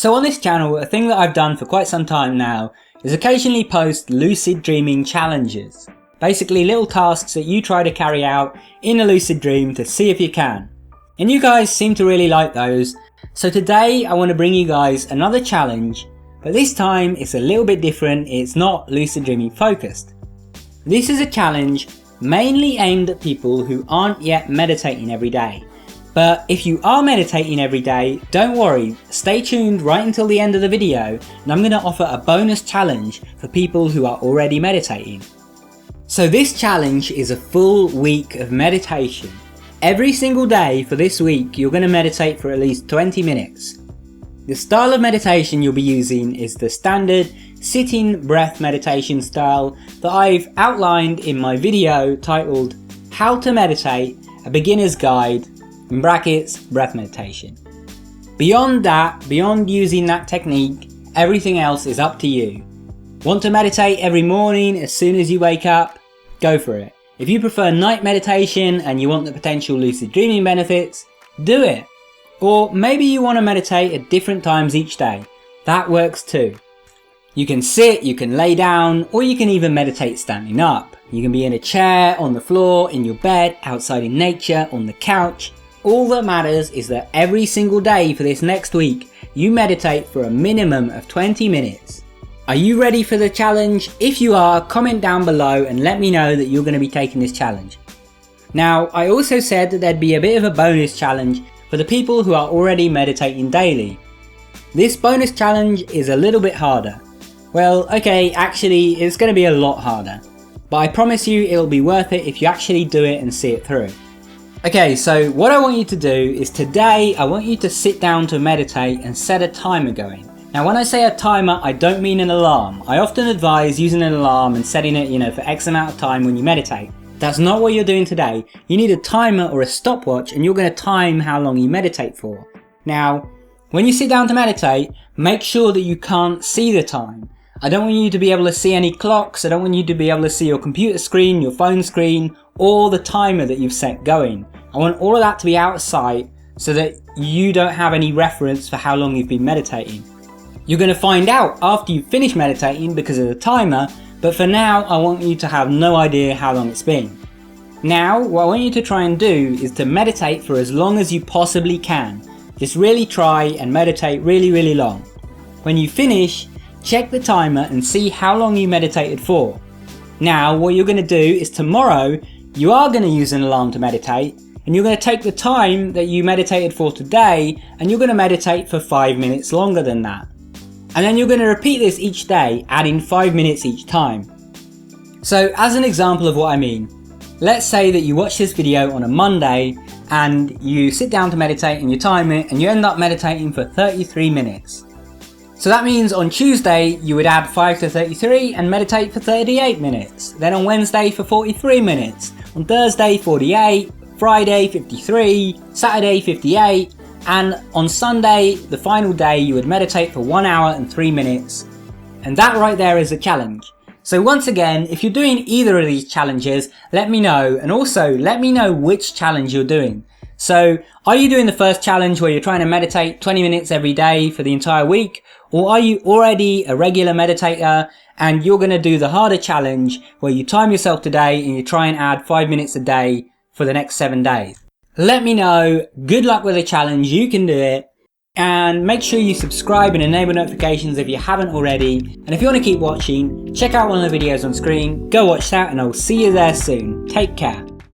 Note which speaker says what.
Speaker 1: So on this channel, a thing that I've done for quite some time now is occasionally post lucid dreaming challenges. Basically little tasks that you try to carry out in a lucid dream to see if you can. And you guys seem to really like those, so today I want to bring you guys another challenge, but this time it's a little bit different. It's not lucid dreaming focused. This is a challenge mainly aimed at people who aren't yet meditating every day. But if you are meditating every day, don't worry, stay tuned right until the end of the video and I'm going to offer a bonus challenge for people who are already meditating. So this challenge is a full week of meditation. Every single day for this week you're going to meditate for at least 20 minutes. The style of meditation you'll be using is the standard sitting breath meditation style that I've outlined in my video titled How to Meditate, a Beginner's Guide in brackets, breath meditation. Beyond that, beyond using that technique, everything else is up to you. Want to meditate every morning as soon as you wake up? Go for it. If you prefer night meditation and you want the potential lucid dreaming benefits, do it. Or maybe you want to meditate at different times each day. That works too. You can sit, you can lay down, or you can even meditate standing up. You can be in a chair, on the floor, in your bed, outside in nature, on the couch. All that matters is that every single day for this next week, you meditate for a minimum of 20 minutes. Are you ready for the challenge? If you are, comment down below and let me know that you're going to be taking this challenge. Now, I also said that there'd be a bit of a bonus challenge for the people who are already meditating daily. This bonus challenge is a little bit harder. Well, okay, actually, it's going to be a lot harder. But I promise you it'll be worth it if you actually do it and see it through. Okay, so what I want you to do is today I want you to sit down to meditate and set a timer going. Now when I say a timer, I don't mean an alarm. I often advise using an alarm and setting it, for X amount of time when you meditate. That's not what you're doing today. You need a timer or a stopwatch and you're going to time how long you meditate for. Now, when you sit down to meditate, make sure that you can't see the time. I don't want you to be able to see any clocks. I don't want you to be able to see your computer screen, your phone screen, or the timer that you've set going. I want all of that to be out of sight so that you don't have any reference for how long you've been meditating. You're going to find out after you've finished meditating because of the timer, but for now I want you to have no idea how long it's been. Now what I want you to try and do is to meditate for as long as you possibly can. Just really try and meditate really long. When you finish, check the timer and see how long you meditated for. Now what you're going to do is tomorrow you are going to use an alarm to meditate, and you're going to take the time that you meditated for today and you're going to meditate for 5 minutes longer than that. And then you're going to repeat this each day, adding 5 minutes each time. So as an example of what I mean, let's say that you watch this video on a Monday and you sit down to meditate and you time it and you end up meditating for 33 minutes. So that means on Tuesday you would add 5 to 33 and meditate for 38 minutes. Then on Wednesday for 43 minutes. On Thursday 48. Friday 53, Saturday 58, and on Sunday, the final day, you would meditate for 1 hour and 3 minutes. And that right there is a challenge. So once again, if you're doing either of these challenges, let me know, and also let me know which challenge you're doing. So are you doing the first challenge where you're trying to meditate 20 minutes every day for the entire week? Or are you already a regular meditator and you're going to do the harder challenge where you time yourself today and you try and add 5 minutes a day for the next 7 days? Let me know. Good luck with the challenge. You can do it. And make sure you subscribe and enable notifications if you haven't already. And if you want to keep watching, check out one of the videos on screen. Go watch that and I'll see you there soon. Take care.